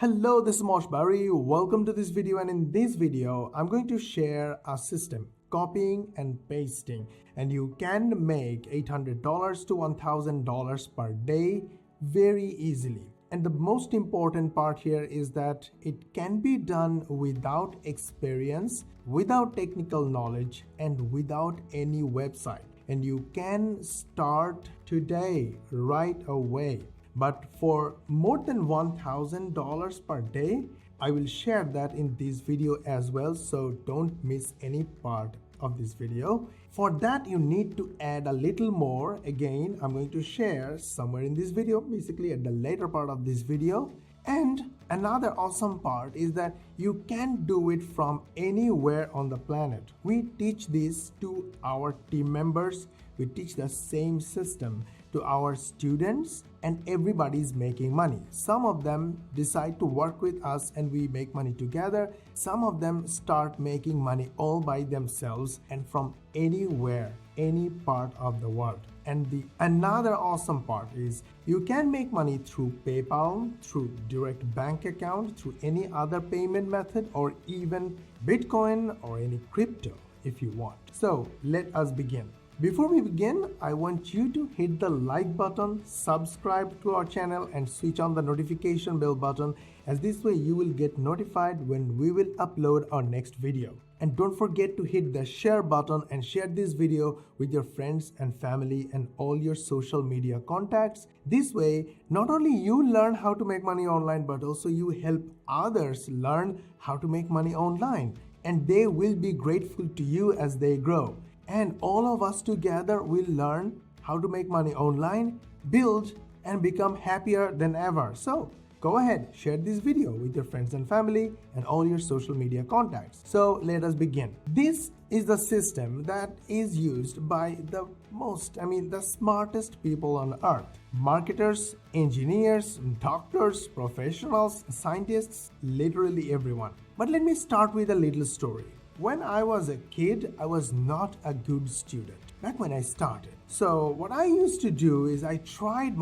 Hello, this is Mosh Bari. Welcome to this video, and in this video I'm going to share a system, copying and pasting, and you can make $800 to $1,000 per day very easily. And the most important part here is that it can be done without experience, without technical knowledge, and without any website. And you can start today, right away. But for more than $1,000 per day, I will share that in this video as well, so don't miss any part of this video. For that, you need to add a little more. Again, I'm going to share somewhere in this video, basically at the later part of this video. And another awesome part is that you can do it from anywhere on the planet. We teach this to our team members. We teach the same system to our students, and everybody's making money. Some of them decide to work with us and we make money together. Some of them start making money all by themselves and from anywhere, any part of the world. And the another awesome part is you can make money through PayPal, through direct bank account, through any other payment method, or even Bitcoin or any crypto if you want. So let us begin. Before we begin, I want you to hit the like button, subscribe to our channel, and switch on the notification bell button, as this way you will get notified when we will upload our next video. And don't forget to hit the share button and share this video with your friends and family and all your social media contacts. This way, not only you learn how to make money online, but also you help others learn how to make money online. And they will be grateful to you as they grow. And all of us together will learn how to make money online, build, and become happier than ever. So go ahead, share this video with your friends and family and all your social media contacts. So let us begin. This is the system that is used by the smartest people on earth. Marketers, engineers, doctors, professionals, scientists, literally everyone. But let me start with a little story. When I was a kid, I was not a good student back when I started. So what I used to do is I tried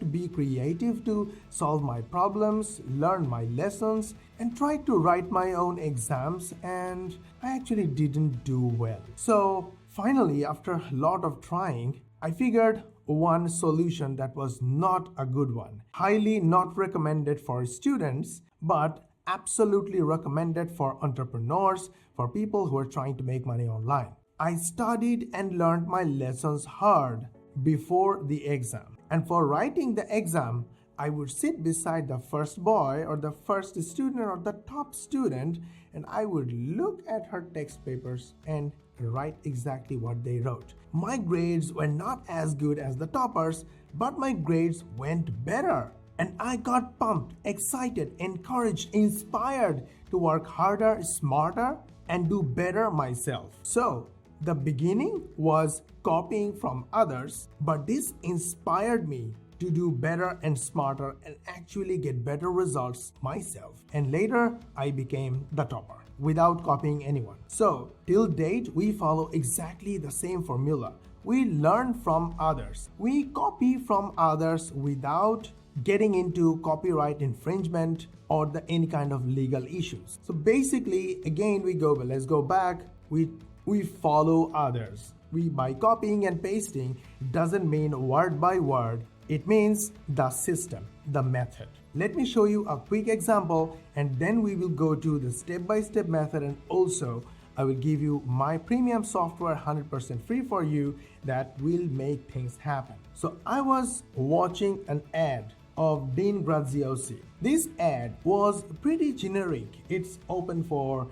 to be creative to solve my problems, learn my lessons, and try to write my own exams, and I actually didn't do well. So finally, after a lot of trying, I figured one solution that was not a good one. Highly not recommended for students, but absolutely recommended for entrepreneurs, for people who are trying to make money online. I studied and learned my lessons hard before the exam. And for writing the exam, I would sit beside the first boy or the first student or the top student, and I would look at her text papers and write exactly what they wrote. My grades were not as good as the toppers, but my grades went better. And I got pumped, excited, encouraged, inspired to work harder, smarter, and do better myself. So the beginning was copying from others, but this inspired me to do better and smarter and actually get better results myself. And later, I became the topper without copying anyone. So till date, we follow exactly the same formula. We learn from others. We copy from others without getting into copyright infringement or any kind of legal issues. So basically, again, let's go back. We follow others. By copying and pasting doesn't mean word by word. It means the system, the method. Let me show you a quick example, and then we will go to the step-by-step method, and also I will give you my premium software 100% free for you that will make things happen. So I was watching an ad of Dean Graziosi. This ad was pretty generic. It's open for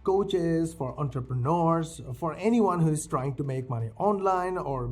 coaches, for entrepreneurs, for anyone who is trying to make money online or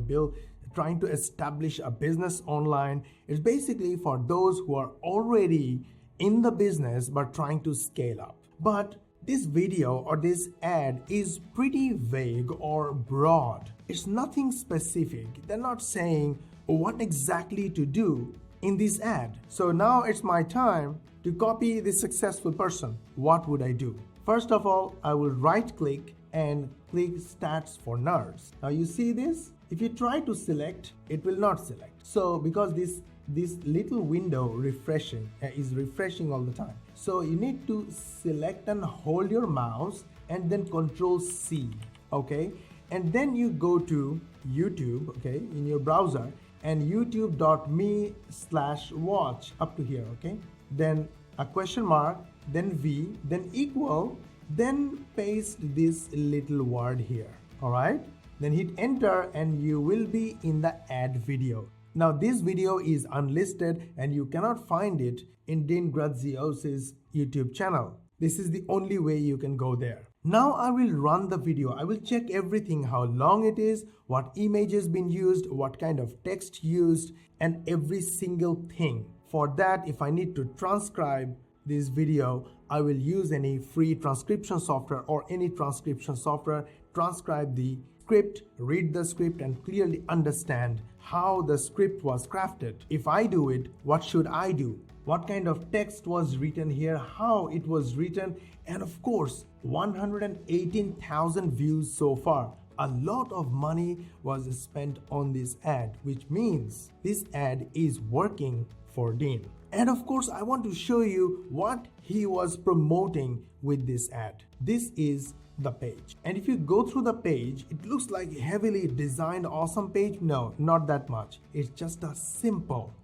trying to establish a business online. It's basically for those who are already in the business but trying to scale up. But this video or this ad is pretty vague or broad. It's nothing specific. They're not saying what exactly to do in this ad. So now it's my time to copy this successful person. What would I do? First of all, I will right click and click stats for nerds. Now you see this? If you try to select, it will not select. So because this this little window is refreshing all the time. So you need to select and hold your mouse and then Control C, okay? And then you go to YouTube, okay, in your browser, and youtube.me/watch up to here, okay? Then a question mark, then V, then equal, then paste this little word here, all right? Then hit enter and you will be in the ad video. Now this video is unlisted and you cannot find it in Dean Grazios's YouTube channel. This is the only way you can go there. Now I will run the video. I will check everything, how long it is, what image has been used, what kind of text used, and every single thing. For that, if I need to transcribe this video, I will use any free transcription software or any transcription software, transcribe the script, read the script, and clearly understand how the script was crafted. If I do it, what should I do? What kind of text was written here, how it was written, and of course, 118,000 views so far. A lot of money was spent on this ad, which means this ad is working for Dean. And of course, I want to show you what he was promoting with this ad. This is the page. And if you go through the page, it looks like heavily designed, awesome page. No, not that much. It's just a simple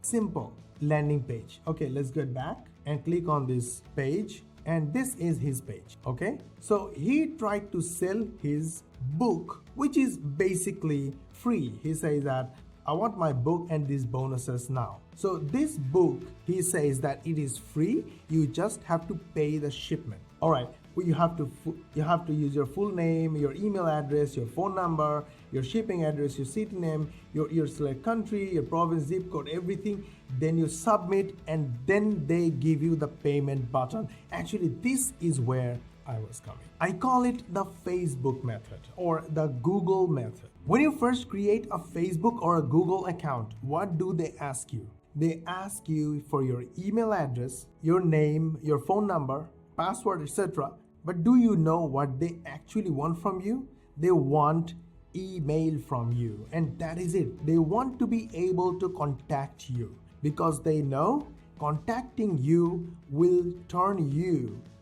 landing page. Okay, let's get back and click on this page. And this is his page, okay? So he tried to sell his book, which is basically free. He says that I want my book and these bonuses now. So this book, he says that it is free. You just have to pay the shipment. All right, well, you have to use your full name, your email address, your phone number, your shipping address, your city name, your select country, your province, zip code, everything. Then you submit and then they give you the payment button. Actually, this is where I was coming. I call it the Facebook method or the Google method. When you first create a Facebook or a Google account, what do they ask you? They ask you for your email address, your name, your phone number, password, etc. But do you know what they actually want from you? They want email from you, and that is it. They want to be able to contact you because they know contacting you will turn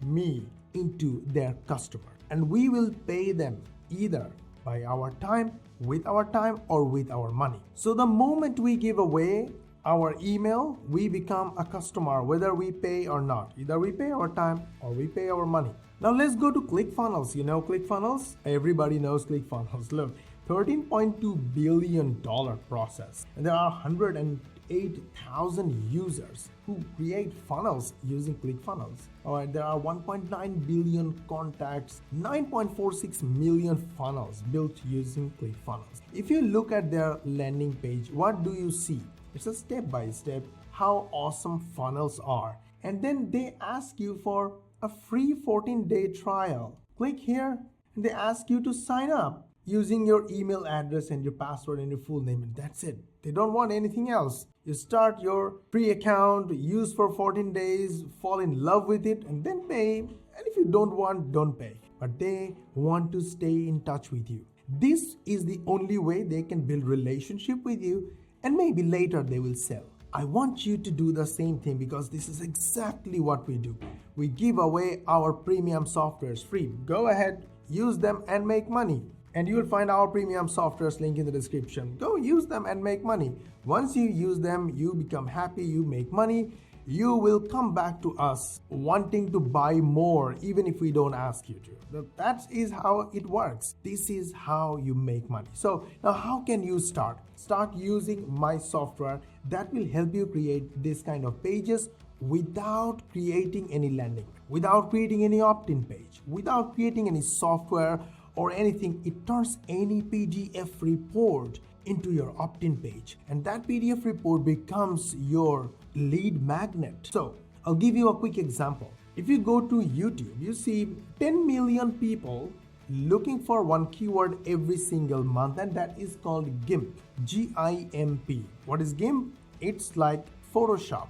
me into their customer, and we will pay them either by our time, with our time, or with our money. So the moment we give away our email, we become a customer whether we pay or not. Either we pay our time or we pay our money. Now let's go to ClickFunnels. You know ClickFunnels? Everybody knows ClickFunnels. Look, $13.2 billion process. And there are 108,000 users who create funnels using ClickFunnels. All right, there are 1.9 billion contacts, 9.46 million funnels built using ClickFunnels. If you look at their landing page, what do you see? It's a step-by-step how awesome funnels are. And then they ask you for a free 14-day trial. Click here and they ask you to sign up using your email address and your password and your full name, and that's it. They don't want anything else. You start your free account, use for 14 days, fall in love with it, and then pay. And if you don't want, don't pay. But they want to stay in touch with you. This is the only way they can build relationship with you, and maybe later they will sell. I want you to do the same thing because this is exactly what we do. We give away our premium softwares free. Go ahead, use them and make money. And you will find our premium softwares link in the description. Go use them and make money. Once you use them, you become happy, you make money. You will come back to us wanting to buy more even if we don't ask you to. That is how it works. This is how you make money. So now how can you start? Start using my software that will help you create this kind of pages without creating any landing, without creating any opt-in page, without creating any software or anything. It turns any PDF report into your opt-in page, and that PDF report becomes your lead magnet. So I'll give you a quick example. If you go to YouTube, you see 10 million people looking for one keyword every single month, and that is called GIMP. G-I-M-P. What is GIMP? It's like Photoshop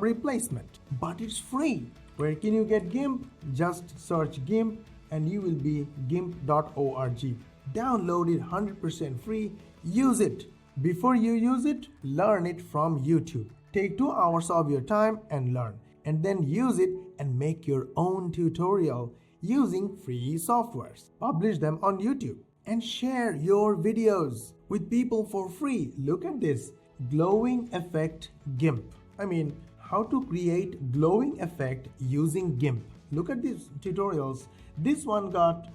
replacement, but it's free. Where can you get GIMP? Just search GIMP and you will be gimp.org. Download it 100% free, use it, Before you use it, learn it from YouTube. Take 2 hours of your time and learn, and then use it and make your own tutorial using free softwares. Publish them on YouTube and share your videos with people for free. Look at this glowing effect GIMP. How to create glowing effect using GIMP. Look at these tutorials. This one got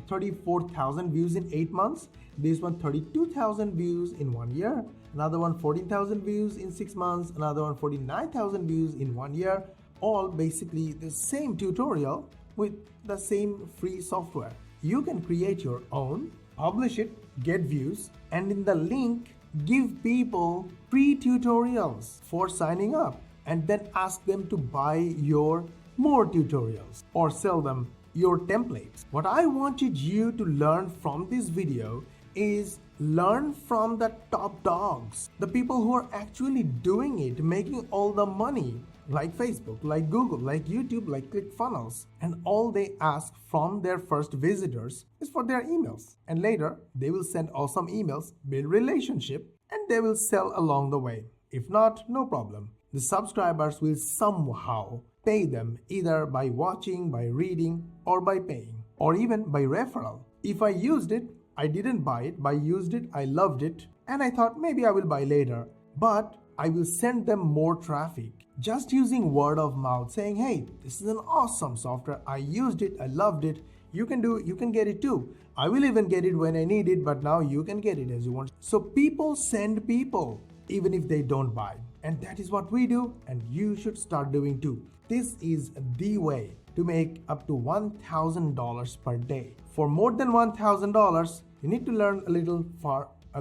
34,000 views in 8 months. This one 32,000 views in 1 year. Another one 14,000 views in 6 months. Another one 49,000 views in 1 year. All basically the same tutorial with the same free software. You can create your own, publish it, get views, and in the link give people free tutorials for signing up, and then ask them to buy your more tutorials or sell them your templates. What I wanted you to learn from this video is learn from the top dogs, the people who are actually doing it, making all the money, like Facebook, like Google, like YouTube, like ClickFunnels, and all they ask from their first visitors is for their emails, and later they will send awesome emails, build relationship, and they will sell along the way. If not, no problem. The subscribers will somehow pay them, either by watching, by reading, or by paying, or even by referral. If I used it, I didn't buy it, but I used it, I loved it, and I thought maybe I will buy later, but I will send them more traffic just using word of mouth, saying, hey, this is an awesome software, I used it, I loved it, you can get it too. I will even get it when I need it, but now you can get it as you want. So people send people even if they don't buy. And that is what we do, and you should start doing too. This is the way to make up to $1,000 per day. For more than $1,000, you need to learn a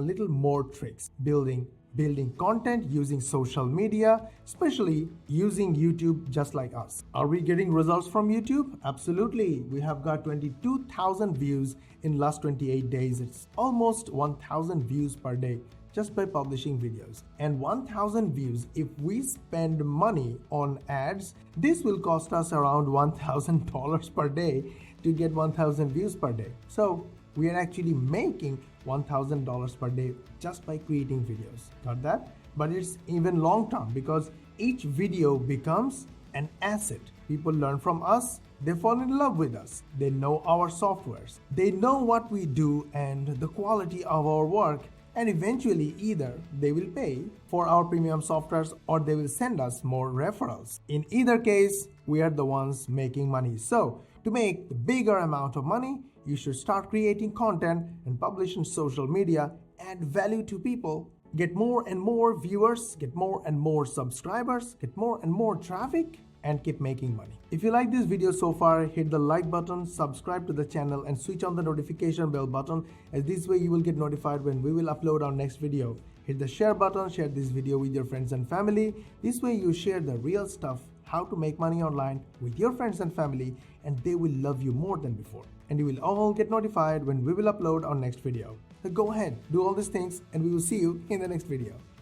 little more tricks. Building content using social media, especially using YouTube, just like us. Are we getting results from YouTube? Absolutely. We have got 22,000 views in last 28 days. It's almost 1,000 views per day just by publishing videos. And 1,000 views, if we spend money on ads, this will cost us around $1,000 per day to get 1,000 views per day. So we are actually making $1,000 per day just by creating videos. Got that? But it's even long term, because each video becomes an asset. People learn from us, they fall in love with us, they know our softwares, they know what we do and the quality of our work, and eventually either they will pay for our premium softwares or they will send us more referrals. In either case, we are the ones making money. So to make the bigger amount of money, you should start creating content and publish on social media, add value to people, get more and more viewers, get more and more subscribers, get more and more traffic, and keep making money. If you like this video so far, hit the like button, subscribe to the channel, and switch on the notification bell button, as this way you will get notified when we will upload our next video. Hit the share button, share this video with your friends and family. This way you share the real stuff, how to make money online, with your friends and family, and they will love you more than before. And you will all get notified when we will upload our next video. So go ahead, do all these things, and we will see you in the next video.